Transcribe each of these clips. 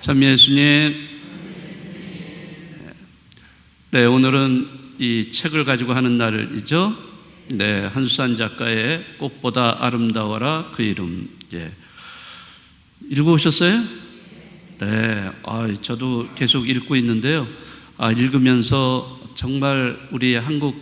참 예수님. 네, 오늘은 이 책을 가지고 하는 날이죠. 네, 한수산 작가의 꽃보다 아름다워라 그 이름. 읽어보셨어요? 네, 저도 계속 읽고 있는데요. 읽으면서 정말 우리 한국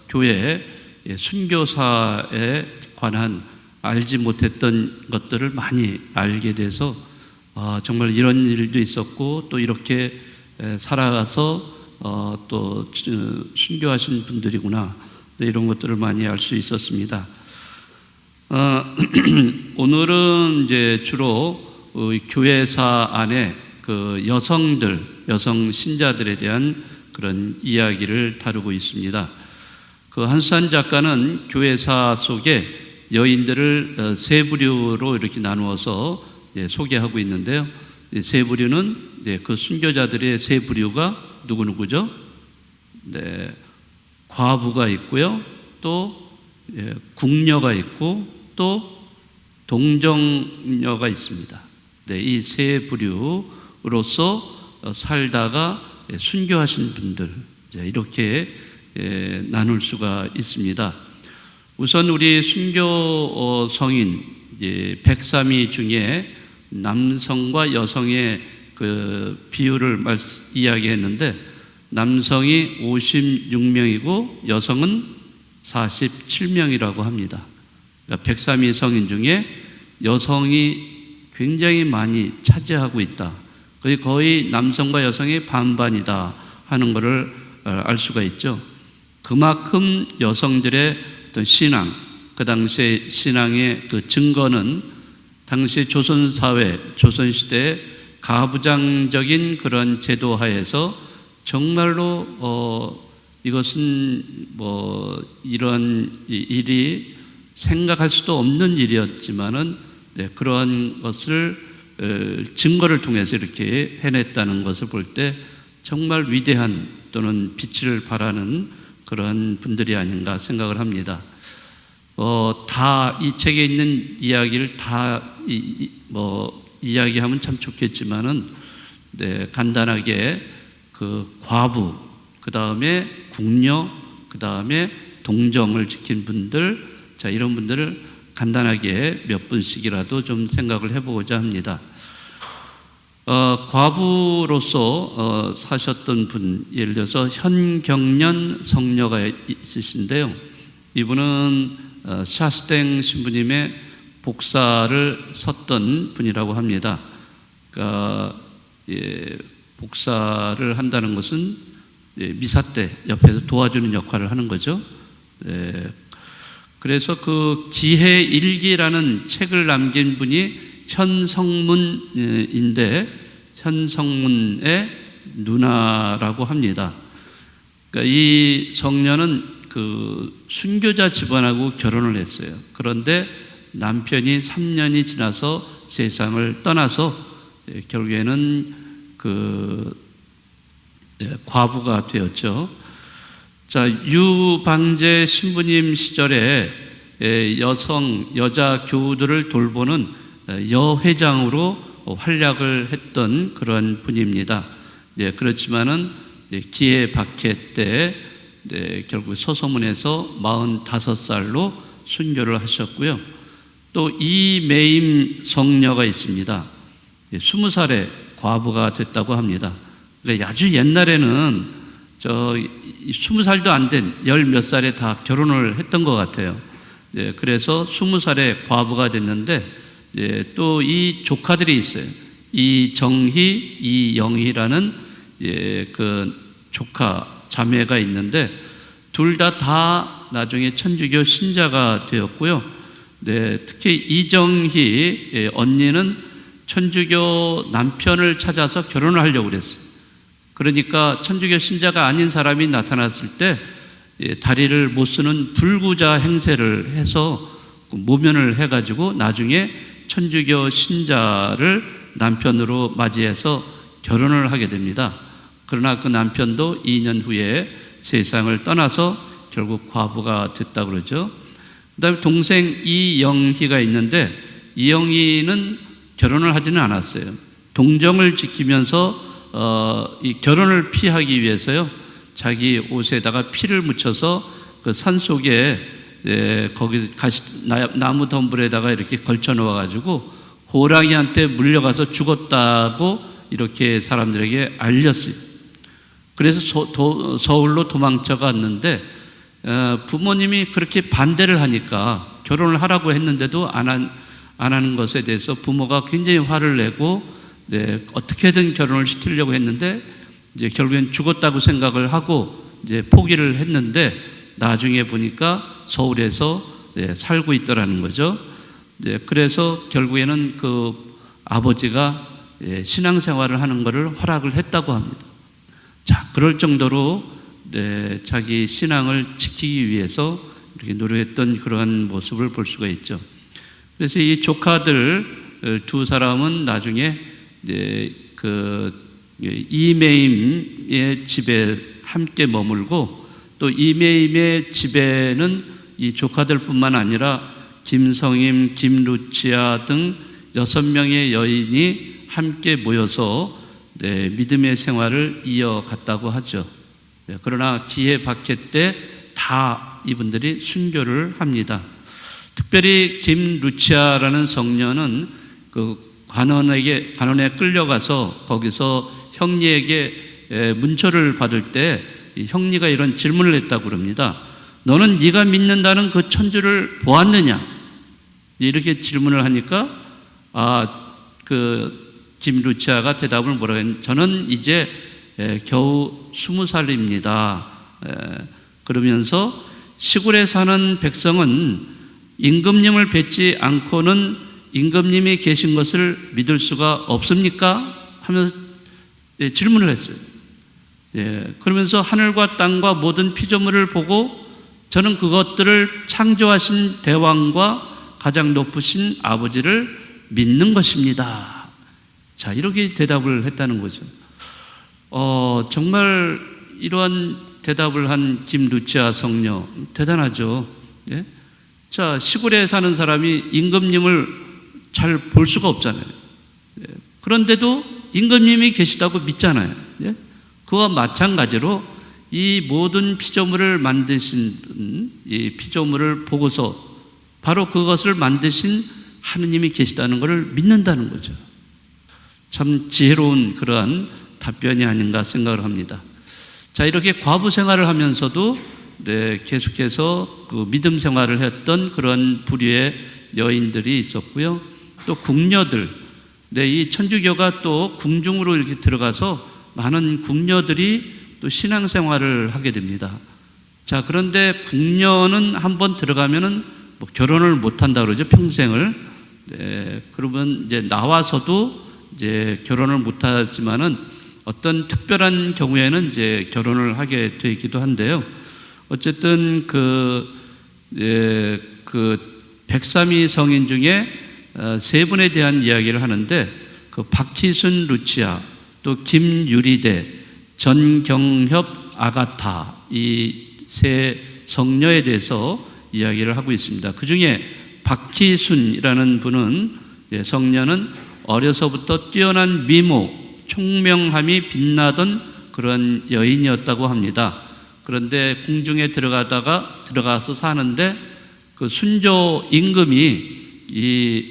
교회 순교사에 관한 알지 못했던 것들을 많이 알게 돼서 정말 이런 일도 있었고 또 이렇게 살아가서 또 순교하신 분들이구나, 이런 것들을 많이 알 수 있었습니다. 오늘은 이제 주로 교회사 안에 그 여성 신자들에 대한 그런 이야기를 다루고 있습니다. 그 한수산 작가는 교회사 속에 여인들을 세 부류로 이렇게 나누어서 소개하고 있는데요. 세 부류는 그 순교자들의 세 부류가 누구누구죠? 네, 과부가 있고요, 또 궁녀가 있고 또 동정녀가 있습니다. 네, 이 세 부류로서 살다가 순교하신 분들, 이렇게 나눌 수가 있습니다. 우선 우리 순교 성인 103위 중에 남성과 여성의 그 비율을 이야기했는데, 남성이 56명이고 여성은 47명이라고 합니다. 그러니까 103위 성인 중에 여성이 굉장히 많이 차지하고 있다. 거의 남성과 여성의 반반이다 하는 것을 알 수가 있죠. 그만큼 여성들의 어떤 신앙, 그 당시의 신앙의 그 증거는 당시 조선사회, 조선시대의 가부장적인 그런 제도 하에서 정말로 이것은 이런 일이 생각할 수도 없는 일이었지만은 그러한 것을 증거를 통해서 이렇게 해냈다는 것을 볼 때 정말 위대한 또는 빛을 발하는 그런 분들이 아닌가 생각을 합니다. 다 이 책에 있는 이야기를 다 이야기하면 참 좋겠지만은 간단하게 그 과부, 그 다음에 궁녀, 그 다음에 동정을 지킨 분들, 이런 분들을 간단하게 몇 분씩이라도 좀 생각을 해보고자 합니다. 과부로서 사셨던 분, 예를 들어서 현경련 성녀가 있으신데요. 이분은 샤스탱 신부님의 복사를 섰던 분이라고 합니다. 그러니까 복사를 한다는 것은 미사 때 옆에서 도와주는 역할을 하는 거죠. 그래서 그 기해일기라는 책을 남긴 분이 현성문인데, 현성문의 누나라고 합니다. 그러니까 이 성녀는 그 순교자 집안하고 결혼을 했어요. 그런데 남편이 3년이 지나서 세상을 떠나서 결국에는 그 과부가 되었죠. 유방재 신부님 시절에 여자 교우들을 돌보는 여회장으로 활약을 했던 그런 분입니다. 그렇지만은 기해 박해 때 결국 소서문에서 45살로 순교를 하셨고요. 또 이매임 성녀가 있습니다. 20살에 과부가 됐다고 합니다. 그러니까 아주 옛날에는 20살도 안 된 열 몇 살에 다 결혼을 했던 것 같아요. 그래서 20살에 과부가 됐는데, 또 이 조카들이 있어요. 이정희, 이영희라는 그 조카 자매가 있는데, 둘 다 나중에 천주교 신자가 되었고요. 특히 이정희 언니는 천주교 남편을 찾아서 결혼을 하려고 그랬어요. 그러니까 천주교 신자가 아닌 사람이 나타났을 때 다리를 못 쓰는 불구자 행세를 해서 모면을 해가지고 나중에 천주교 신자를 남편으로 맞이해서 결혼을 하게 됩니다. 그러나 그 남편도 2년 후에 세상을 떠나서 결국 과부가 됐다고 그러죠. 그 다음에 동생 이영희가 있는데, 이영희는 결혼을 하지는 않았어요. 동정을 지키면서 이 결혼을 피하기 위해서요, 자기 옷에다가 피를 묻혀서 그 산 속에 거기 나무 덤불에다가 이렇게 걸쳐 놓아 가지고 호랑이한테 물려가서 죽었다고 이렇게 사람들에게 알렸어요. 그래서 서울로 도망쳐 갔는데 부모님이 그렇게 반대를 하니까, 결혼을 하라고 했는데도 안 하는 것에 대해서 부모가 굉장히 화를 내고 어떻게든 결혼을 시키려고 했는데 이제 결국엔 죽었다고 생각을 하고 이제 포기를 했는데, 나중에 보니까 서울에서 살고 있더라는 거죠. 그래서 결국에는 그 아버지가 신앙생활을 하는 것을 허락을 했다고 합니다. 자, 그럴 정도로 자기 신앙을 지키기 위해서 이렇게 노력했던 그러한 모습을 볼 수가 있죠. 그래서 이 조카들 두 사람은 나중에 그 이메임의 집에 함께 머물고, 또 이메임의 집에는 이 조카들뿐만 아니라 김성임, 김루치아 등 6명의 여인이 함께 모여서 믿음의 생활을 이어갔다고 하죠. 그러나 기해 박해 때 다 이분들이 순교를 합니다. 특별히 김루치아라는 성녀는 그 관원에 끌려가서 거기서 형리에게 문초를 받을 때 형리가 이런 질문을 했다고 그럽니다. 너는 네가 믿는다는 그 천주를 보았느냐? 이렇게 질문을 하니까 그 김루치아가 대답을 뭐라고 했냐면, 저는 이제 겨우 20살입니다. 그러면서 시골에 사는 백성은 임금님을 뵙지 않고는 임금님이 계신 것을 믿을 수가 없습니까? 하면서 질문을 했어요. 그러면서 하늘과 땅과 모든 피조물을 보고 저는 그것들을 창조하신 대왕과 가장 높으신 아버지를 믿는 것입니다. 자, 이렇게 대답을 했다는 거죠. 정말 이러한 대답을 한 김루치아 성녀 대단하죠. 예? 자, 시골에 사는 사람이 임금님을 잘 볼 수가 없잖아요. 예? 그런데도 임금님이 계시다고 믿잖아요. 예? 그와 마찬가지로 이 모든 피조물을 만드신 이 피조물을 보고서 바로 그것을 만드신 하느님이 계시다는 것을 믿는다는 거죠. 참 지혜로운 그러한 답변이 아닌가 생각을 합니다. 자, 이렇게 과부 생활을 하면서도 계속해서 그 믿음 생활을 했던 그런 부류의 여인들이 있었고요. 또 궁녀들, 이 천주교가 또 궁중으로 이렇게 들어가서 많은 궁녀들이 또 신앙생활을 하게 됩니다. 자, 그런데 궁녀는 한번 들어가면은 뭐 결혼을 못 한다 그러죠, 평생을. 그러면 이제 나와서도 이제 결혼을 못 하지만은 어떤 특별한 경우에는 이제 결혼을 하게 돼 있기도 한데요. 어쨌든 그 103위 성인 중에 세 분에 대한 이야기를 하는데, 그 박희순 루치아, 또 김유리대, 전경협 아가타, 이 세 성녀에 대해서 이야기를 하고 있습니다. 그 중에 박희순이라는 분은, 성녀는 어려서부터 뛰어난 미모, 총명함이 빛나던 그런 여인이었다고 합니다. 그런데 궁중에 들어가서 사는데 그 순조 임금이 이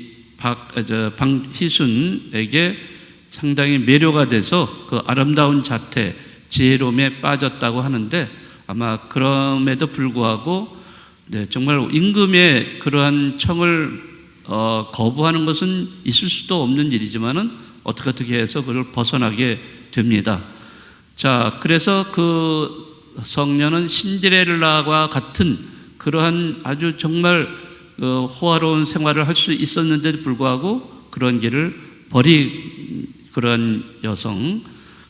박희순에게 상당히 매료가 돼서 그 아름다운 자태, 지혜로움에 빠졌다고 하는데, 아마 그럼에도 불구하고 정말 임금의 그러한 청을 거부하는 것은 있을 수도 없는 일이지만은 어떻게 해서 그걸 벗어나게 됩니다. 자, 그래서 그 성녀는 신데렐라와 같은 그러한 아주 정말 호화로운 생활을 할 수 있었는데도 불구하고 그런 길을 버린 그런 여성.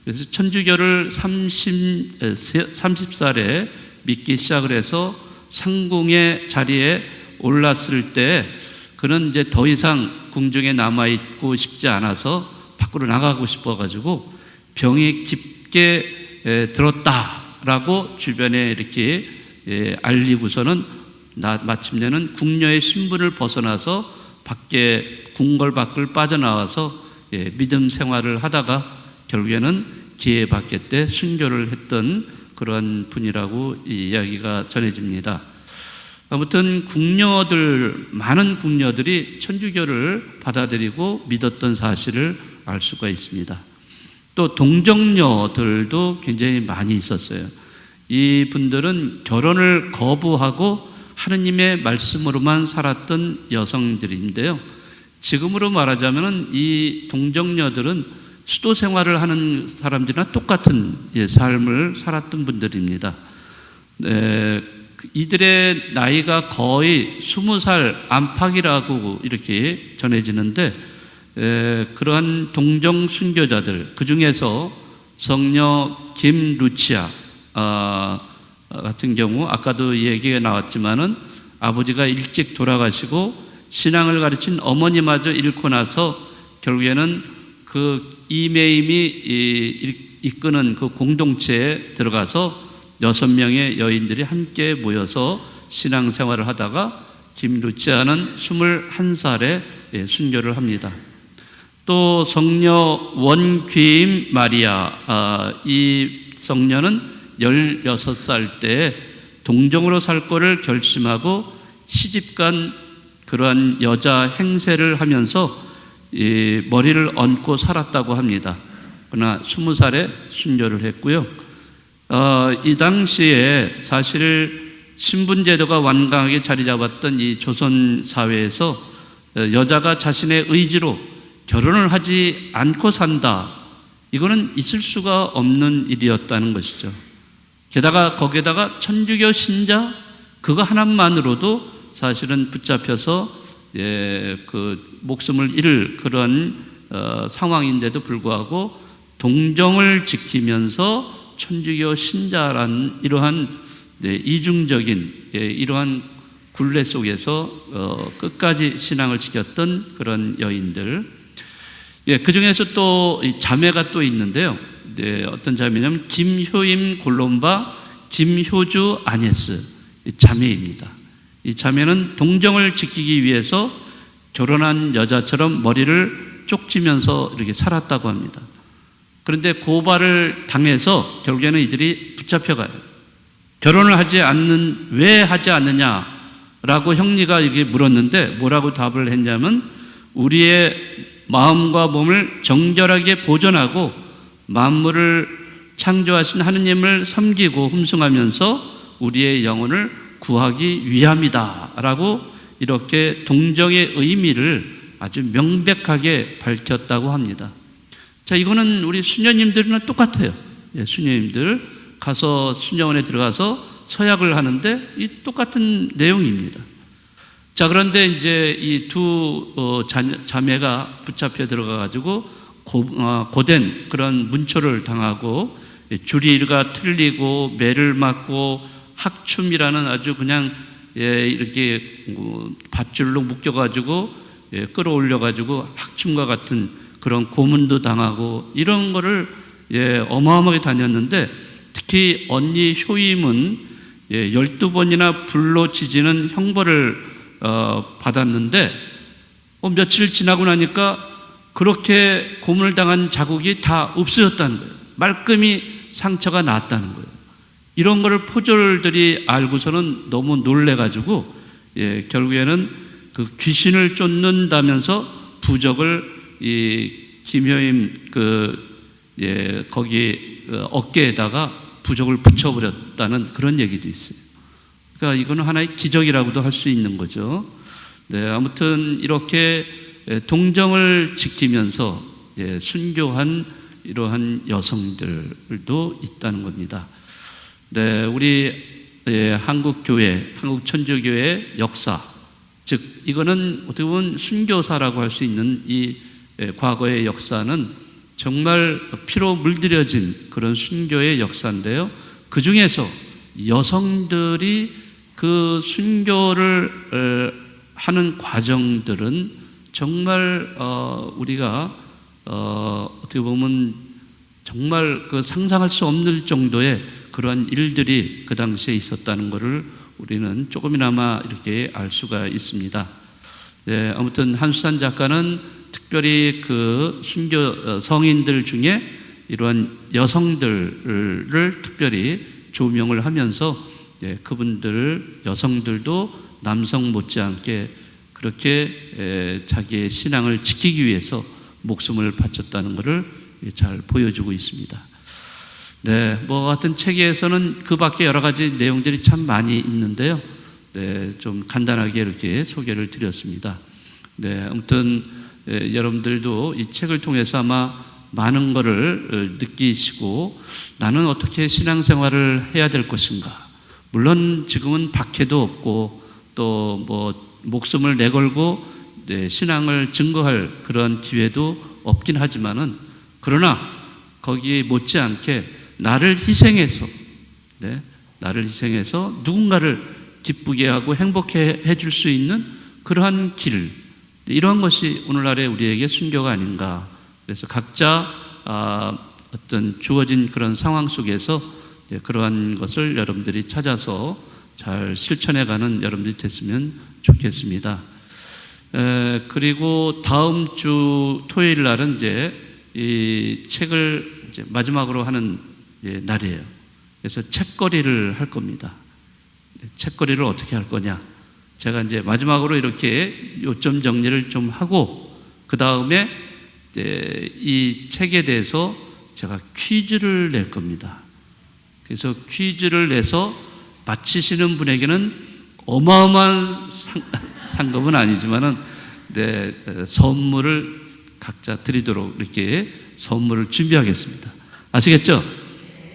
그래서 천주교를 30살에 믿기 시작을 해서 상궁의 자리에 올랐을 때 그는 이제 더 이상 궁중에 남아있고 싶지 않아서 밖으로 나가고 싶어가지고 병이 깊게 들었다라고 주변에 이렇게 알리고서는 마침내는 궁녀의 신분을 벗어나서 궁궐 밖을 빠져나와서 믿음 생활을 하다가 결국에는 기회 받게 때 순교를 했던 그런 분이라고 이야기가 전해집니다. 아무튼 많은 궁녀들이 천주교를 받아들이고 믿었던 사실을 알 수가 있습니다. 또 동정녀들도 굉장히 많이 있었어요. 이 분들은 결혼을 거부하고 하느님의 말씀으로만 살았던 여성들인데요. 지금으로 말하자면 이 동정녀들은 수도 생활을 하는 사람들이나 똑같은 삶을 살았던 분들입니다. 이들의 나이가 거의 20살 안팎이라고 이렇게 전해지는데, 그러한 동정 순교자들, 그 중에서 성녀 김루치아 같은 경우 아까도 얘기가 나왔지만은 아버지가 일찍 돌아가시고 신앙을 가르친 어머니마저 잃고 나서 결국에는 그 이매임이 이끄는 그 공동체에 들어가서 6명의 여인들이 함께 모여서 신앙생활을 하다가 김루치아는 21살에 순교를 합니다. 또 성녀 원귀임 마리아, 이 성녀는 16살 때 동정으로 살 거를 결심하고 시집간 그러한 여자 행세를 하면서 머리를 얹고 살았다고 합니다. 그러나 20살에 순교를 했고요. 이 당시에 사실 신분제도가 완강하게 자리 잡았던 이 조선 사회에서 여자가 자신의 의지로 결혼을 하지 않고 산다, 이거는 있을 수가 없는 일이었다는 것이죠. 게다가 거기에다가 천주교 신자 그거 하나만으로도 사실은 붙잡혀서 그 목숨을 잃을 그런 상황인데도 불구하고 동정을 지키면서 천주교 신자라는 이러한 이중적인 이러한 굴레 속에서 끝까지 신앙을 지켰던 그런 여인들, 그 중에서 또 자매가 또 있는데요. 어떤 자매냐면 김효임 골롬바, 김효주 아네스 자매입니다. 이 자매는 동정을 지키기 위해서 결혼한 여자처럼 머리를 쪽지면서 이렇게 살았다고 합니다. 그런데 고발을 당해서 결국에는 이들이 붙잡혀가요. 결혼을 왜 하지 않느냐라고 형리가 이렇게 물었는데 뭐라고 답을 했냐면, 우리의 마음과 몸을 정결하게 보존하고 만물을 창조하신 하느님을 섬기고 흠숭하면서 우리의 영혼을 구하기 위함이다 라고 이렇게 동정의 의미를 아주 명백하게 밝혔다고 합니다. 자, 이거는 우리 수녀님들이랑 똑같아요. 수녀님들 가서 수녀원에 들어가서 서약을 하는데 이 똑같은 내용입니다. 자, 그런데 이제 이 두 자매가 붙잡혀 들어가가지고 고된 그런 문초를 당하고 주리가 틀리고 매를 맞고 학춤이라는 아주 그냥 이렇게 밧줄로 묶여가지고 끌어올려가지고 학춤과 같은 그런 고문도 당하고 이런 거를 어마어마하게 다녔는데, 특히 언니 효임은 12번이나 불로 지지는 형벌을 받았는데 며칠 지나고 나니까 그렇게 고문을 당한 자국이 다 없어졌다는 거예요. 말끔히 상처가 나았다는 거예요. 이런 거를 포졸들이 알고서는 너무 놀래가지고 결국에는 그 귀신을 쫓는다면서 부적을 이 김효임 거기 어깨에다가 부적을 붙여버렸다는 그런 얘기도 있어요. 그러니까 이거는 하나의 기적이라고도 할 수 있는 거죠. 아무튼 이렇게 동정을 지키면서 순교한 이러한 여성들도 있다는 겁니다. 우리 한국 교회, 한국 천주교의 역사, 즉 이거는 어떻게 보면 순교사라고 할 수 있는 이 과거의 역사는 정말 피로 물들여진 그런 순교의 역사인데요. 그 중에서 여성들이 그 순교를 하는 과정들은 정말 우리가 어떻게 보면 정말 그 상상할 수 없는 정도의 그러한 일들이 그 당시에 있었다는 것을 우리는 조금이나마 이렇게 알 수가 있습니다. 네, 아무튼 한수산 작가는 특별히 그 순교 성인들 중에 이러한 여성들을 특별히 조명을 하면서 그분들 여성들도 남성 못지않게 그렇게 자기의 신앙을 지키기 위해서 목숨을 바쳤다는 것을 잘 보여주고 있습니다. 네, 뭐 같은 책에서는 그 밖에 여러 가지 내용들이 참 많이 있는데요. 네, 좀 간단하게 이렇게 소개를 드렸습니다. 네, 아무튼 여러분들도 이 책을 통해서 아마 많은 것을 느끼시고 나는 어떻게 신앙생활을 해야 될 것인가. 물론 지금은 박해도 없고 또 뭐 목숨을 내걸고 신앙을 증거할 그런 기회도 없긴 하지만은 그러나 거기에 못지않게 나를 희생해서 누군가를 기쁘게 하고 행복해 해줄 수 있는 그러한 길, 이러한 것이 오늘날의 우리에게 순교가 아닌가. 그래서 각자 어떤 주어진 그런 상황 속에서 그러한 것을 여러분들이 찾아서 잘 실천해가는 여러분들이 됐으면 좋겠습니다. 그리고 다음 주 토요일 날은 이제 이 책을 이제 마지막으로 하는 날이에요. 그래서 책거리를 할 겁니다. 책거리를 어떻게 할 거냐? 제가 이제 마지막으로 이렇게 요점 정리를 좀 하고 그 다음에 이 책에 대해서 제가 퀴즈를 낼 겁니다. 그래서 퀴즈를 내서 맞히시는 분에게는 어마어마한 상금은 아니지만은 선물을 각자 드리도록 이렇게 선물을 준비하겠습니다. 아시겠죠?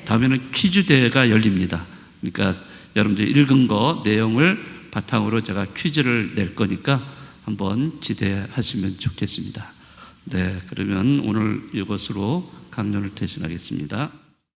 다음에는 퀴즈 대회가 열립니다. 그러니까 여러분들이 읽은 거 내용을 바탕으로 제가 퀴즈를 낼 거니까 한번 기대하시면 좋겠습니다. 네, 그러면 오늘 이것으로 강론을 퇴신하겠습니다.